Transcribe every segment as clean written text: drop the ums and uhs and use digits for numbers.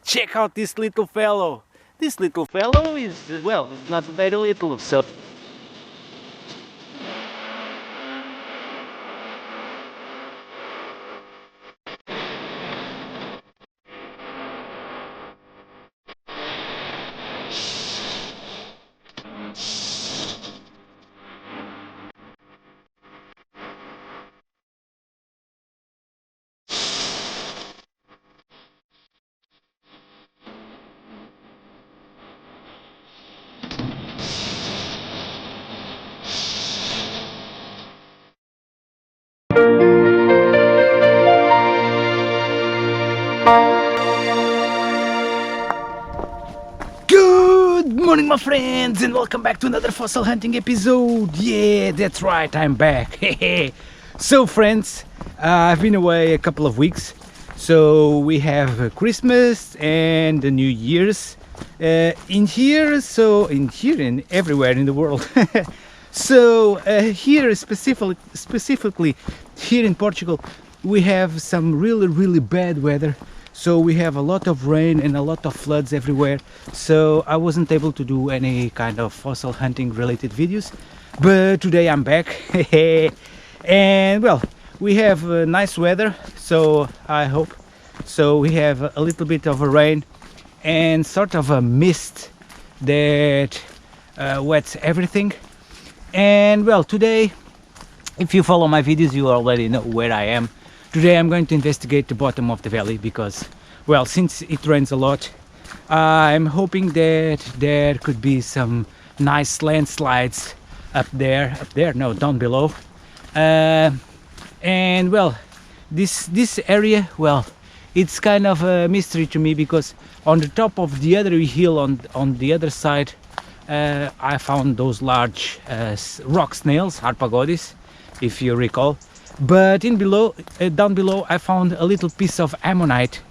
check out this little fellow. This little fellow is, well, not very little, so good morning, my friends, and welcome back to another fossil hunting episode. Yeah, that's right, I'm back. So friends, I've been away a couple of weeks, so we have Christmas and the New Year's in here and everywhere in the world. So here specifically here in Portugal, we have some really bad weather. So we have a lot of rain and a lot of floods everywhere. So I wasn't able to do any kind of fossil hunting related videos. But today I'm back. And well, we have nice weather, so I hope. So we have a little bit of a rain and sort of a mist that wets everything. And well, today, if you follow my videos, you already know where I am. Today I'm going to investigate the bottom of the valley because, well, since it rains a lot, I'm hoping that there could be some nice landslides down below. And well, this area, well, it's kind of a mystery to me because on the top of the other hill on the other side, I found those large rock snails, harpagones, if you recall. But down below, I found a little piece of ammonite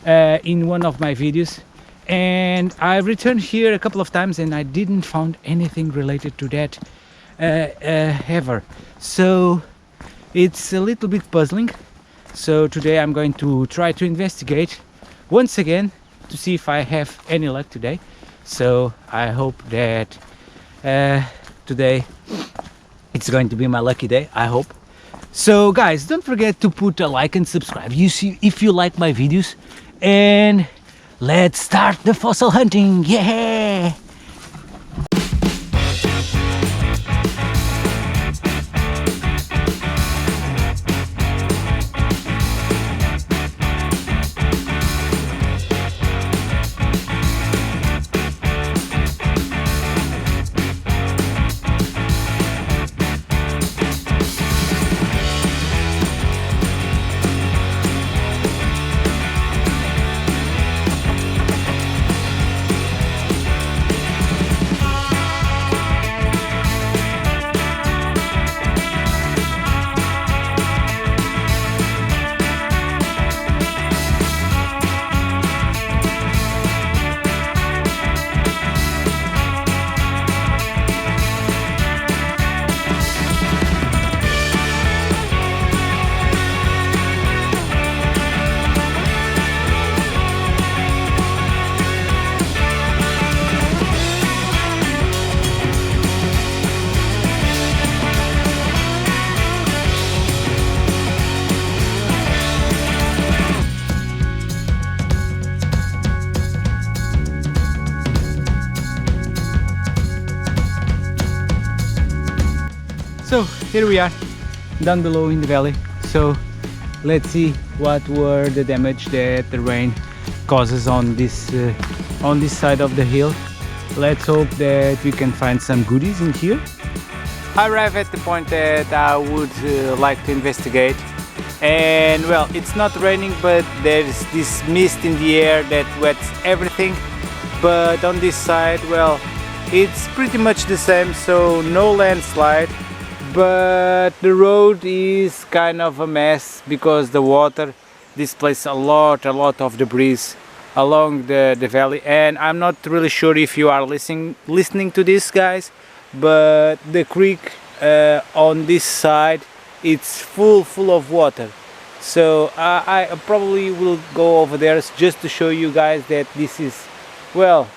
in one of my videos, and I returned here a couple of times and I didn't find anything related to that ever. So it's a little bit puzzling. So today I'm going to try to investigate once again to see if I have any luck today. So I hope that today it's going to be my lucky day, I hope. So guys, don't forget to put a like and subscribe if you like my videos, and let's start the fossil hunting. Yeah! So here we are, down below in the valley. So let's see what were the damage that the rain causes on this side of the hill. Let's hope that we can find some goodies in here. I arrive at the point that I would like to investigate, and well, it's not raining, but there's this mist in the air that wets everything. But on this side, well, it's pretty much the same, so no landslide. But the road is kind of a mess because the water displaces a lot of debris along the valley, and I'm not really sure if you are listening to this, guys, but the creek on this side, it's full of water. So I probably will go over there just to show you guys that this is, well,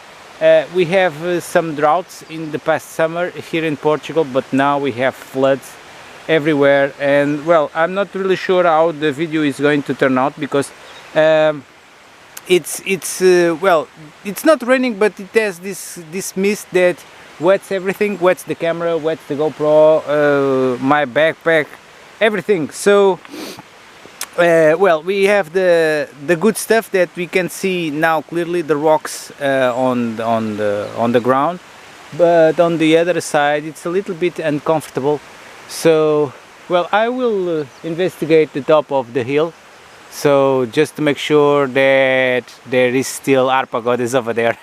we have some droughts in the past summer here in Portugal, but now we have floods everywhere. And well, I'm not really sure how the video is going to turn out, because well, it's not raining, but it has this mist that wets everything, wets the camera, wets the GoPro, my backpack, everything. So well, we have the good stuff that we can see now clearly, the rocks on the ground, but on the other side it's a little bit uncomfortable. So well, I will investigate the top of the hill, so just to make sure that there is still arpagodes over there.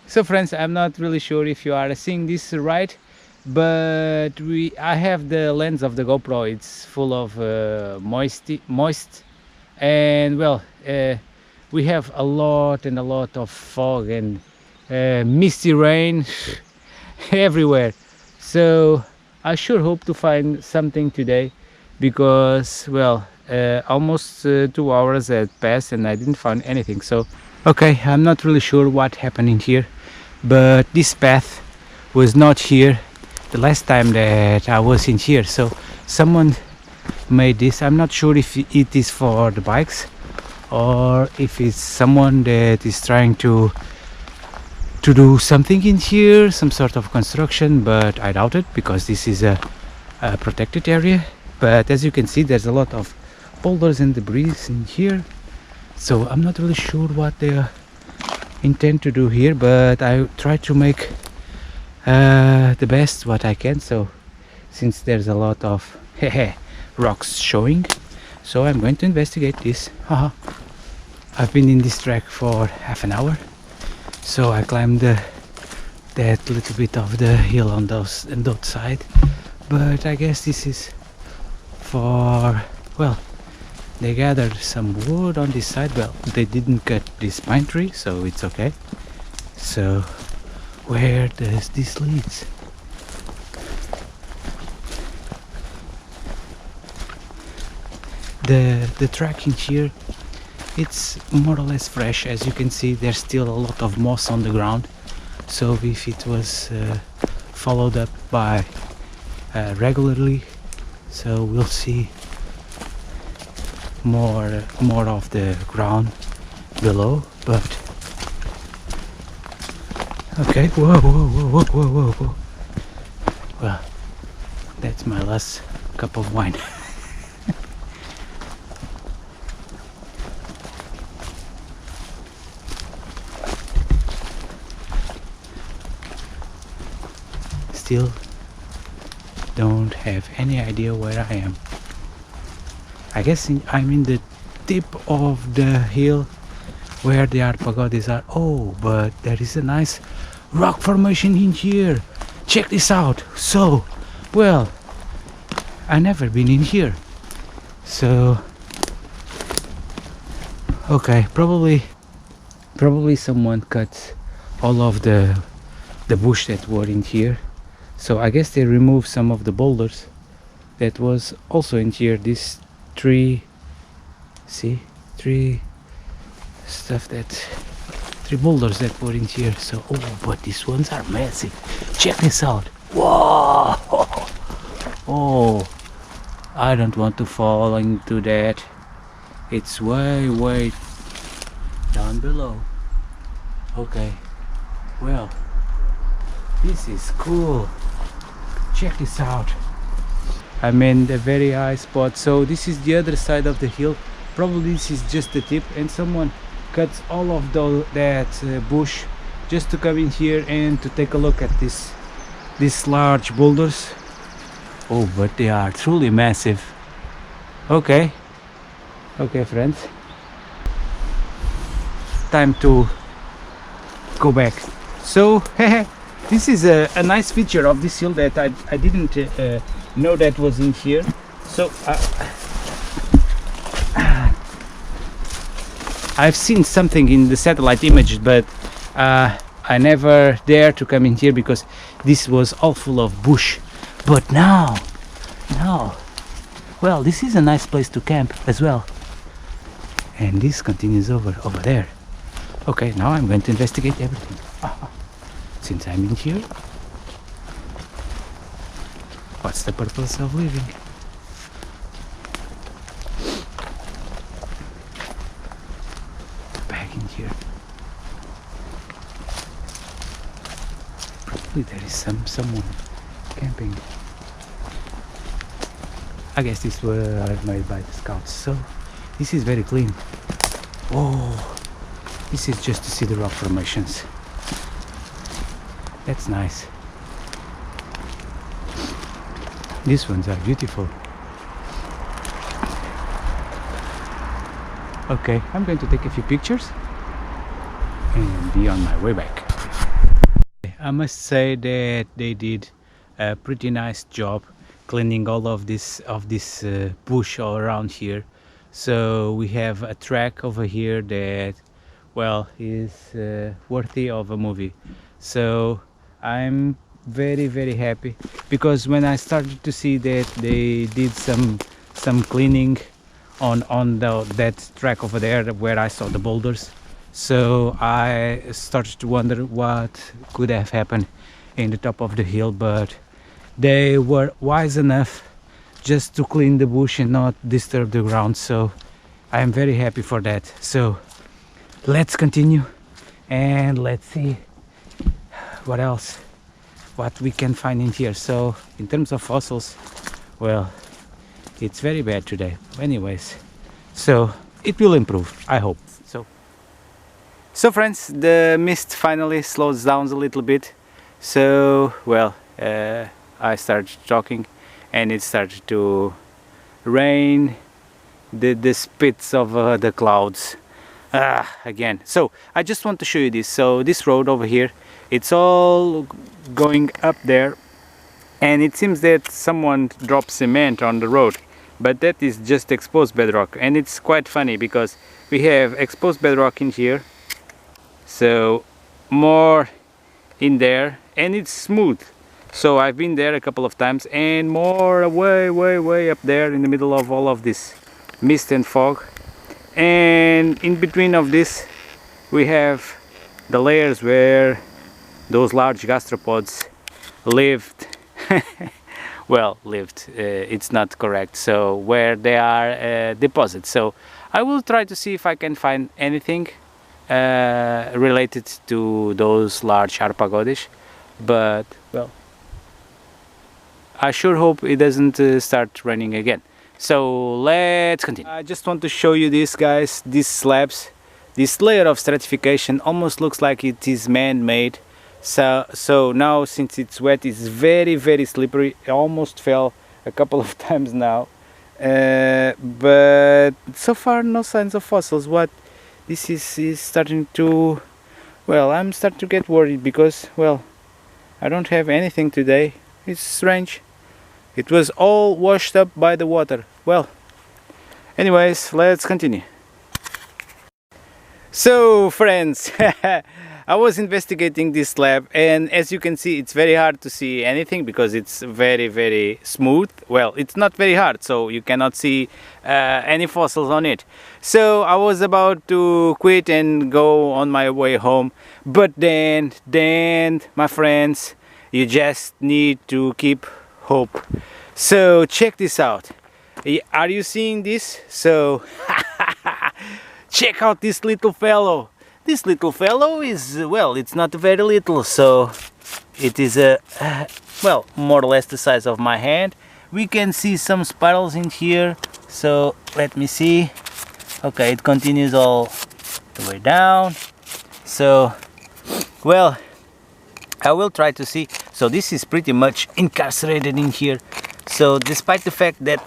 So friends, I'm not really sure if you are seeing this right, but I have the lens of the GoPro, it's full of moist, and well, we have a lot of fog and misty rain everywhere. So I sure hope to find something today, because well, almost 2 hours had passed and I didn't find anything. So okay, I'm not really sure what happened in here, but this path was not here the last time that I was in here. So someone made this. I'm not sure if it is for the bikes or if it's someone that is trying to do something in here, some sort of construction, but I doubt it, because this is a protected area. But as you can see, there's a lot of boulders and debris in here, so I'm not really sure what they intend to do here, but I try to make the best what I can. So since there's a lot of rocks showing, so I'm going to investigate this. I've been in this track for half an hour, so I climbed that little bit of the hill on that side, but I guess this is for, well, they gathered some wood on this side. Well, they didn't cut this pine tree, so it's okay. So where does this leads? The track in here, it's more or less fresh. As you can see, there's still a lot of moss on the ground, so if it was followed up by regularly, so we'll see more of the ground below. But okay, whoa. Well, that's my last cup of wine. Still don't have any idea where I am. I guess I'm in the tip of the hill where the arpagodes are. Oh, but there is a nice rock formation in here. Check this out. So, well, I never been in here. So, okay, probably someone cut all of the bush that were in here. So I guess they removed some of the boulders that was also in here. This tree, see, three boulders that were in here. So, oh, but these ones are massive. Check this out. Whoa! Oh, I don't want to fall into that. It's way down below. Okay, well, this is cool. Check this out. I'm in the very high spot. So this is the other side of the hill. Probably this is just the tip, and someone cuts all of that bush just to come in here and to take a look at these large boulders. Oh, but they are truly massive. Okay, friends, time to go back. So this is a nice feature of this hill that I didn't know that was in here. So I've seen something in the satellite image, but I never dare to come in here because this was all full of bush. But now, well, this is a nice place to camp as well. And this continues over there. Okay, now I'm going to investigate everything. Since I'm in here, what's the purpose of living? Back in here. Probably there is someone camping. I guess these were made by the scouts, so this is very clean. Oh, this is just to see the rock formations. That's nice. These ones are beautiful. Okay, I'm going to take a few pictures and be on my way back. I must say that they did a pretty nice job cleaning all of this bush all around here. So we have a track over here that, well, is worthy of a movie. So I'm very happy, because when I started to see that they did some cleaning on that track over there where I saw the boulders, so I started to wonder what could have happened in the top of the hill, but they were wise enough just to clean the bush and not disturb the ground. So I am very happy for that. So let's continue and let's see what we can find in here. So in terms of fossils, well, it's very bad today anyways, so it will improve, I hope. So friends, the mist finally slows down a little bit. So well, I started talking and it started to rain the spits of the clouds again. So I just want to show you this. So this road over here, it's all going up there, and it seems that someone dropped cement on the road, but that is just exposed bedrock. And it's quite funny because we have exposed bedrock in here, so more in there, and it's smooth. So I've been there a couple of times, and more way up there in the middle of all of this mist and fog. And in between of this we have the layers where those large gastropods lived. Well, lived, it's not correct. So where they are deposited. So I will try to see if I can find anything related to those large arpagodish, but well, I sure hope it doesn't start raining again. So let's continue. I just want to show you this, guys, these slabs. This layer of stratification almost looks like it is man-made. So now, since it's wet, it's very slippery. It almost fell a couple of times now, but so far no signs of fossils. What this is starting to, well, I'm starting to get worried because, well, I don't have anything today. It's strange. It was all washed up by the water. Well, anyways, let's continue. So friends, I was investigating this slab, and as you can see, it's very hard to see anything because it's very smooth. Well, it's not very hard, so you cannot see any fossils on it. So I was about to quit and go on my way home, but then my friends, you just need to keep hope. So check this out. Are you seeing this? So check out this little fellow. This little fellow is, well, it's not very little, so it is well, more or less the size of my hand. We can see some spirals in here, so let me see. Okay, it continues all the way down. So, well, I will try to see. So this is pretty much incarcerated in here. So despite the fact that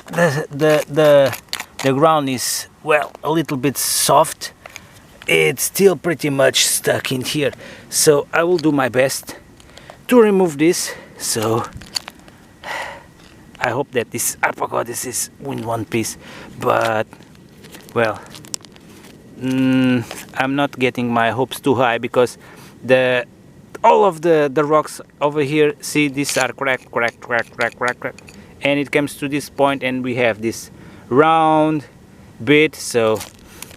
the ground is, well, a little bit soft, it's still pretty much stuck in here. So I will do my best to remove this. So I hope that this arpagodis is in one piece, but well, I'm not getting my hopes too high because all of the rocks over here, see, these are crack. and it comes to this point, and we have this round bit. So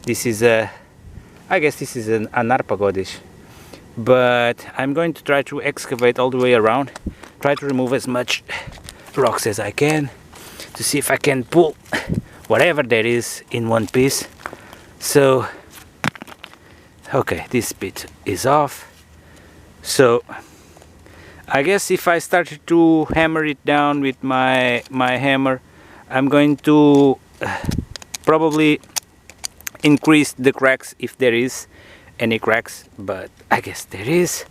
this is a, I guess this is an arpagodish, but I'm going to try to excavate all the way around, try to remove as much rocks as I can to see if I can pull whatever there is in one piece. So okay, this bit is off. So I guess if I started to hammer it down with my hammer, I'm going to probably increase the cracks if there is any cracks, but I guess there is.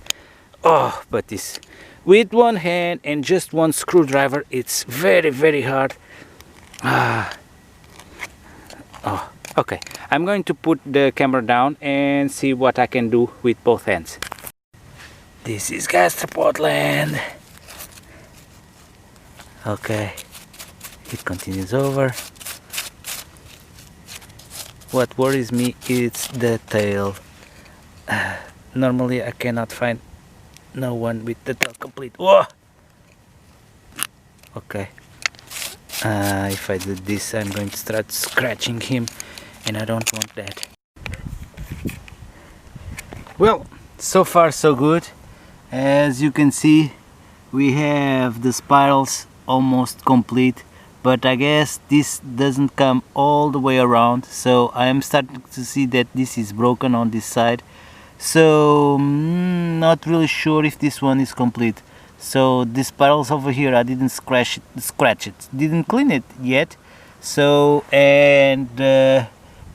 Oh, but this with one hand and just one screwdriver, it's very hard. Oh, okay, I'm going to put the camera down and see what I can do with both hands. This is Gastropod land. Okay, it continues over. What worries me is the tail. Normally I cannot find no one with the tail complete. Whoa! Okay. If I do this, I'm going to start scratching him, and I don't want that. Well, so far so good. As you can see, we have the spirals almost complete, but I guess this doesn't come all the way around, so I am starting to see that this is broken on this side. So not really sure if this one is complete. So the spirals over here, I didn't scratch it, didn't clean it yet. So, and the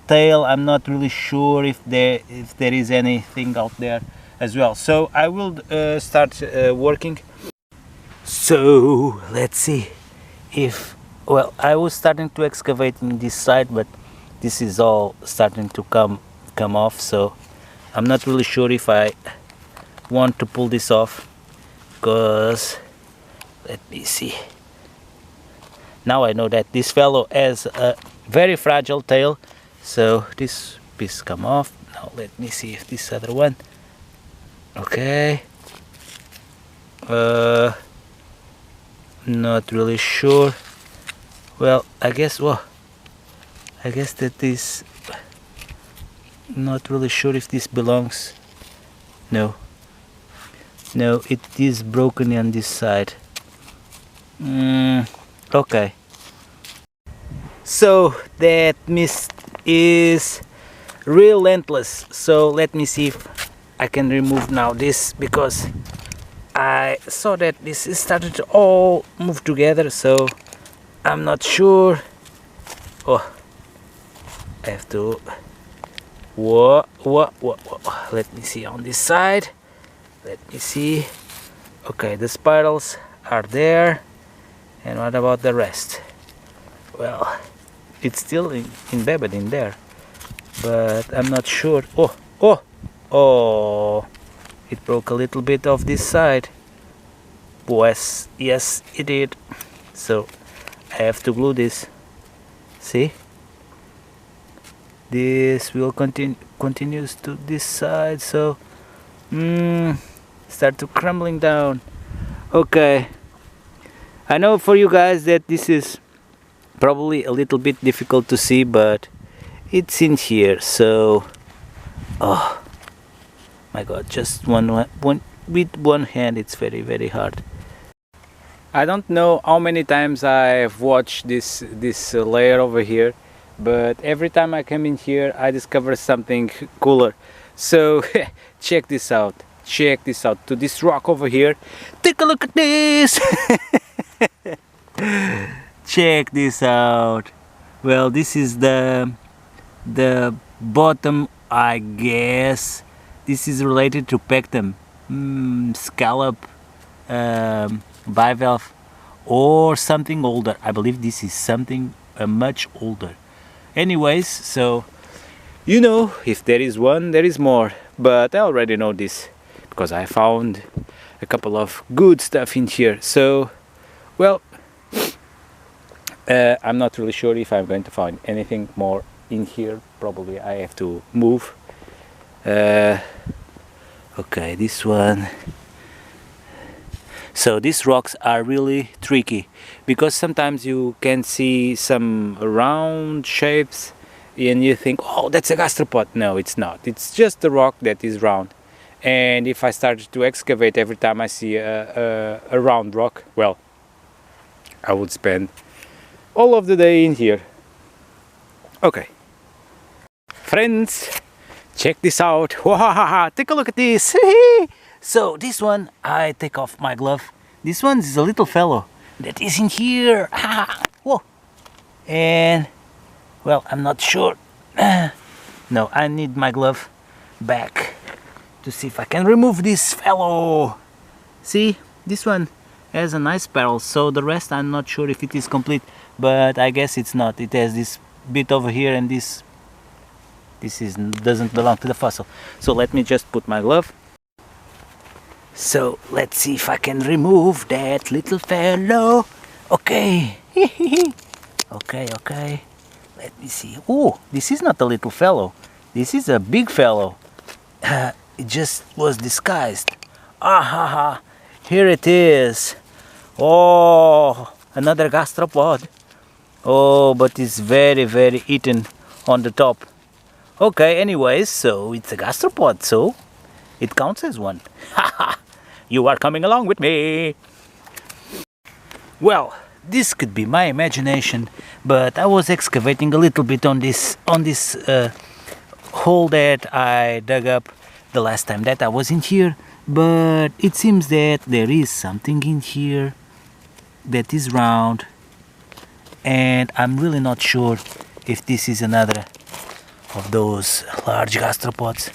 tail, I'm not really sure if there is anything out there as well. So I will start working. So let's see if, well, I was starting to excavate in this side, but this is all starting to come off. So I'm not really sure if I want to pull this off, because let me see. Now I know that this fellow has a very fragile tail, so this piece come off. Now let me see if this other one. Okay. Not really sure. Well, I guess that is, not really sure if this belongs. No, it is broken on this side. Okay, so that mist is relentless. So let me see if I can remove now this, because I saw that this is started to all move together, so I'm not sure. Oh, I have to. Whoa. Let me see on this side. Let me see. Okay, the spirals are there. And what about the rest? Well, it's still embedded in there, but I'm not sure. Oh, it broke a little bit of this side. Yes, it did. So I have to glue this. See? This will continues to this side, so start to crumbling down. Okay, I know for you guys that this is probably a little bit difficult to see, but it's in here. So oh my god, just one with one hand, it's very hard. I don't know how many times I've watched this layer over here, but every time I come in here I discover something cooler. So check this out, to this rock over here. Take a look at this. Check this out. Well, this is the bottom, I guess. This is related to pecten, scallop, bivalve, or something older. I believe this is something much older. Anyways, so you know, if there is one, there is more, but I already know this because I found a couple of good stuff in here. So well, I'm not really sure if I'm going to find anything more in here. Probably I have to move. Okay, this one. So these rocks are really tricky because sometimes you can see some round shapes and you think, oh, that's a gastropod. No, it's not. It's just a rock that is round. And if I started to excavate every time I see a round rock, well, I would spend all of the day in here. Okay, friends, check this out. Take a look at this. So this one, I take off my glove. This one is a little fellow that is in here. Whoa. And well, I'm not sure. No, I need my glove back to see if I can remove this fellow. See, this one has a nice barrel, so the rest I'm not sure if it is complete, but I guess it's not. It has this bit over here, and this doesn't belong to the fossil. So let me just put my glove. So let's see if I can remove that little fellow. Okay. Okay. Let me see. Oh, this is not a little fellow. This is a big fellow. It just was disguised. Here it is. Oh, another gastropod. Oh, but it's very, very eaten on the top. Okay, anyways, so it's a gastropod, so it counts as one. You are coming along with me. Well, this could be my imagination, but I was excavating a little bit on this hole that I dug up the last time that I was in here, but it seems that there is something in here that is round, and I'm really not sure if this is another of those large gastropods,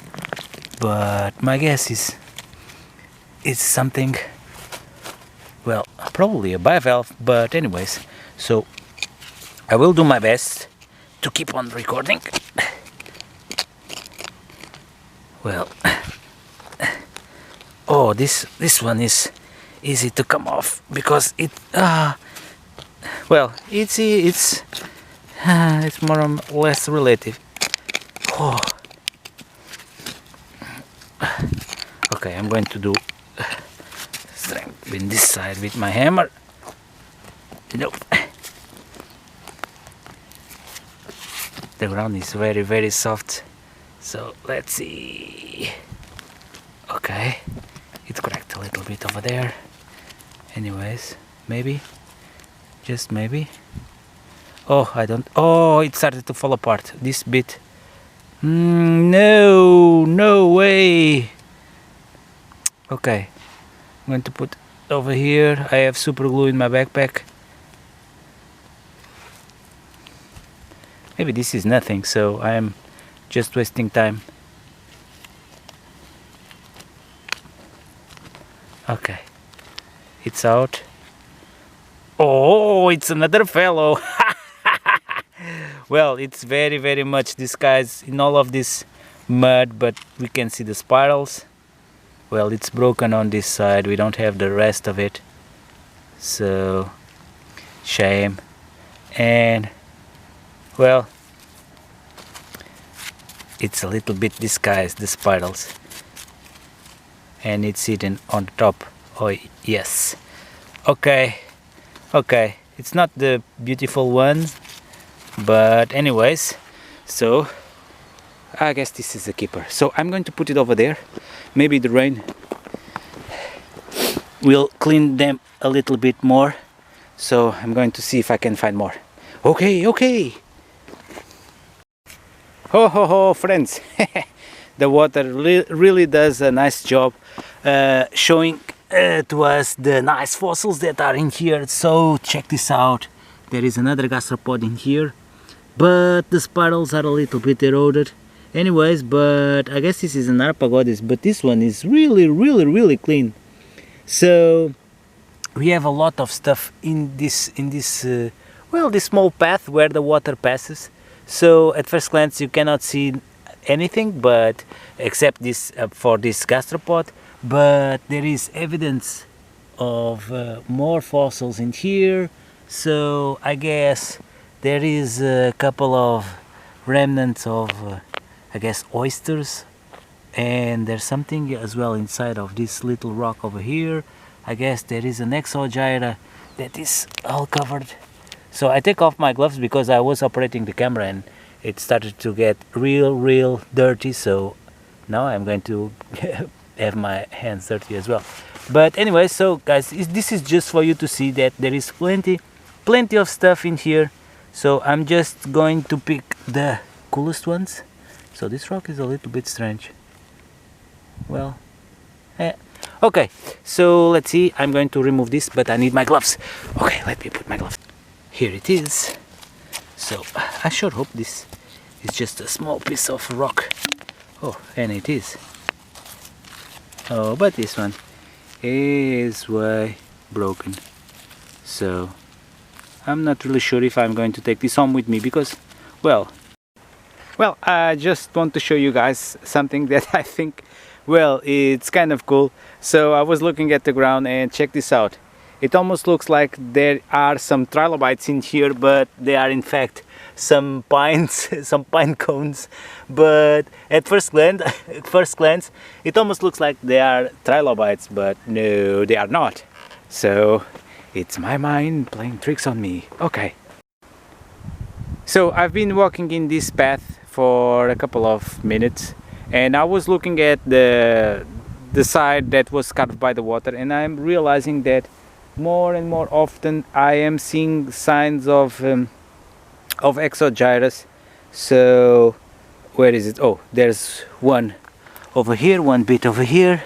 but my guess is it's something, well, probably a bivalve, but anyways, so I will do my best to keep on recording. Well, oh, this one is easy to come off because it well, it's more or less relative. Oh. Okay, I'm going to do strength in this side with my hammer. Nope. The ground is very, very soft, so let's see. Okay, it's cracked a little bit over there. Anyways, maybe, just maybe. Oh, I don't. Oh, it started to fall apart. This bit. No way. Okay, I'm going to put it over here. I have super glue in my backpack. Maybe this is nothing, so I am just wasting time. Okay, it's out. Oh, it's another fellow. Well, it's very, very much disguised in all of this mud, but we can see the spirals. Well, it's broken on this side. We don't have the rest of it, so shame. And well, it's a little bit disguised, the spirals, and it's hidden on the top. Oh yes. Okay, it's not the beautiful one, but anyways, so I guess this is the keeper. So I'm going to put it over there. Maybe the rain will clean them a little bit more, so I'm going to see if I can find more. Okay. Ho, friends. The water really does a nice job showing to us the nice fossils that are in here. So check this out. There is another gastropod in here, but the spirals are a little bit eroded. Anyways, but I guess this is an Arpagodis, but this one is really clean. So we have a lot of stuff in this well, this small path where the water passes. So at first glance you cannot see anything, but except this for this gastropod, but there is evidence of more fossils in here. So I guess there is a couple of remnants of I guess oysters, and there's something as well inside of this little rock over here. I guess there is an exogyra that is all covered. So I take off my gloves because I was operating the camera and it started to get real dirty, so now I'm going to have my hands dirty as well. But anyway, so guys, this is just for you to see that there is plenty of stuff in here. So I'm just going to pick the coolest ones. So this rock is a little bit strange. Well, okay, so let's see. I'm going to remove this, but I need my gloves. Okay, let me put my gloves. Here it is. So I sure hope this is just a small piece of rock. Oh, and it is. Oh, but this one is way broken. So I'm not really sure if I'm going to take this home with me because, well, I just want to show you guys something that I think, well, it's kind of cool. So I was looking at the ground and check this out. It almost looks like there are some trilobites in here, but they are in fact some pines, some pine cones. But at first glance, it almost looks like they are trilobites, but no, they are not. So it's my mind playing tricks on me. Okay. So I've been walking in this path for a couple of minutes, and I was looking at the side that was carved by the water, and I'm realizing that more and more often I am seeing signs of exogyras. So where is it? Oh, there's one over here, one bit over here.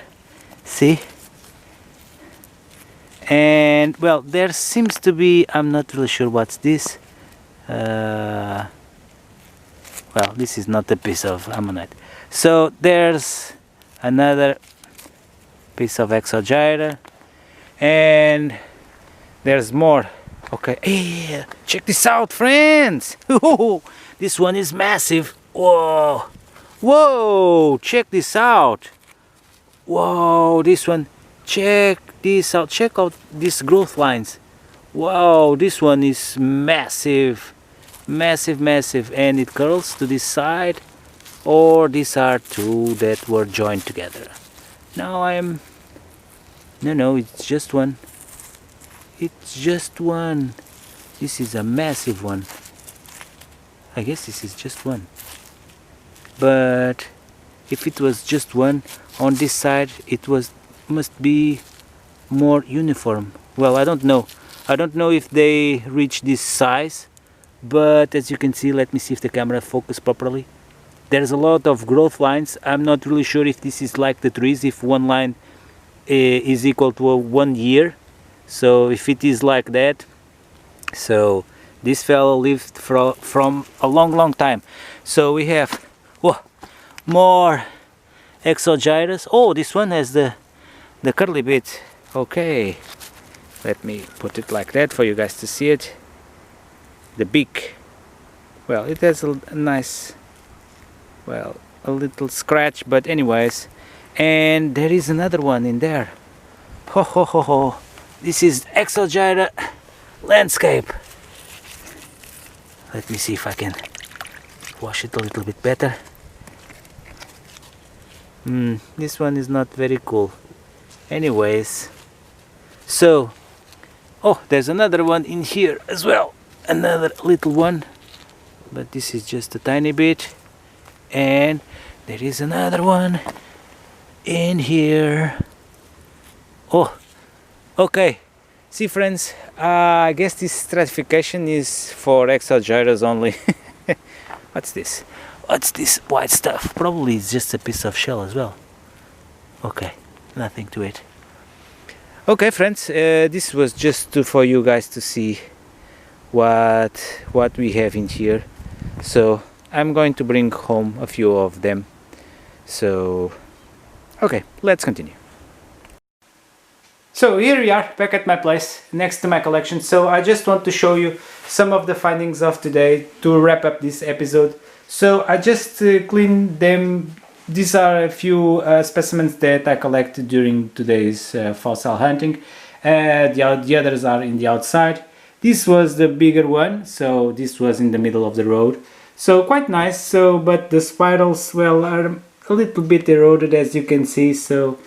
See? And well, there seems to be, I'm not really sure what's this. Well, this is not a piece of ammonite. So there's another piece of exogyra, and there's more. Okay, hey, check this out, friends. This one is massive. Whoa, check this out. Whoa, this one, check this out. Check out these growth lines. Wow, this one is massive, and it curls to this side, or these are two that were joined together. Now no, it's just one. It's just one. This is a massive one. I guess this is just one. But if it was just one on this side, it must be more uniform. Well, I don't know. I don't know if they reach this size, but as you can see, let me see if the camera focuses properly. There's a lot of growth lines. I'm not really sure if this is like the trees, if one line is equal to 1 year. So if it is like that, so this fellow lived from a long time. So we have more exogyras. Oh, this one has the curly bit. Okay, let me put it like that for you guys to see it. The beak, well, it has a nice, well, a little scratch, but anyways. And there is another one in there. Ho. This is exogyra landscape. Let me see if I can wash it a little bit better. This one is not very cool. Anyways, so there's another one in here as well. Another little one, but this is just a tiny bit. And there is another one in here. Oh, okay. See, friends, I guess this stratification is for exogyras only. What's this? What's this white stuff? Probably it's just a piece of shell as well. Okay, nothing to it. Okay, friends, this was just for you guys to see what we have in here. So I'm going to bring home a few of them. So okay, let's continue. So here we are, back at my place next to my collection. So I just want to show you some of the findings of today to wrap up this episode. So I just cleaned them. These are a few specimens that I collected during today's fossil hunting. The others are in the outside. This was the bigger one, so this was in the middle of the road. So quite nice. So, but the spirals, well, are a little bit eroded, as you can see. So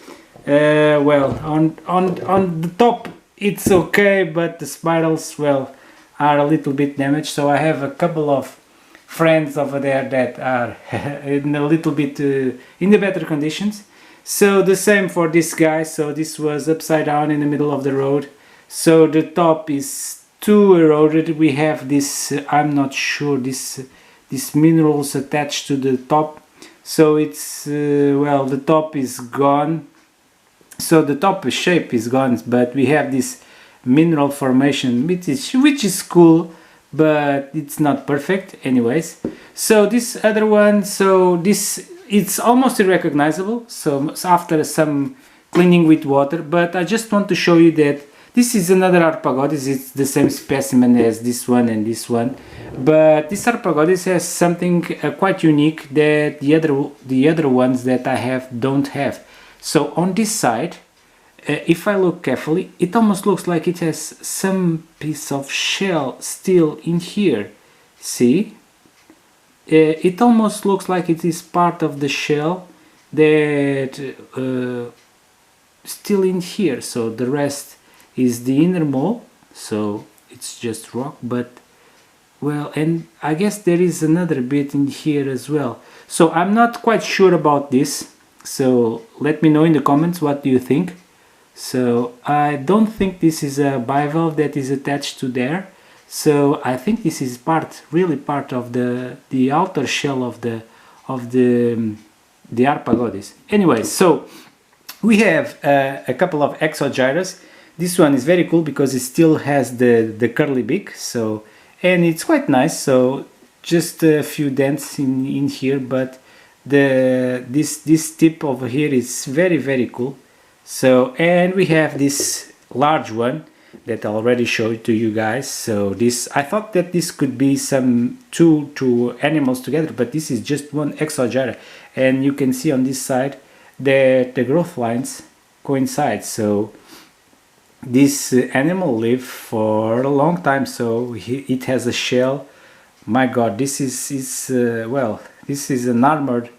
Well, on the top it's okay, but the spirals, well, are a little bit damaged. So I have a couple of friends over there that are in a little bit in the better conditions. So the same for this guy. So this was upside down in the middle of the road. So the top is too eroded. We have this I'm not sure, this minerals attached to the top. So it's well, the top is gone. So the top shape is gone, but we have this mineral formation, which is cool, but it's not perfect anyways. So this other one, so this, it's almost unrecognizable, so after some cleaning with water. But I just want to show you that this is another Harpagonis. It's the same specimen as this one and this one, but this Harpagonis has something quite unique that the other ones that I have don't have. So on this side, if I look carefully, it almost looks like it has some piece of shell still in here. See? It almost looks like it is part of the shell that still in here. So the rest is the inner mole, so it's just rock. But well, and I guess there is another bit in here as well. So I'm not quite sure about this. So let me know in the comments, what do you think? So I don't think this is a bivalve that is attached to there. So I think this is really part of the outer shell of the Harpagonis. Anyway, so we have a couple of exogyras. This one is very cool because it still has the curly beak. So, and it's quite nice. So just a few dents in here, but this tip over here is very cool. So, and we have this large one that I already showed to you guys. So this, I thought that this could be some two animals together, but this is just one exogyra, and you can see on this side that the growth lines coincide. So this animal lived for a long time, so it has a shell. My god, this is well, this is an armored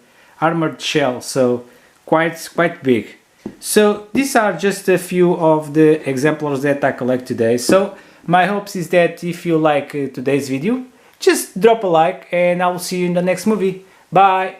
shell, so quite big. So these are just a few of the exemplars that I collect today. So my hopes is that if you like today's video, just drop a like, and I will see you in the next movie. Bye!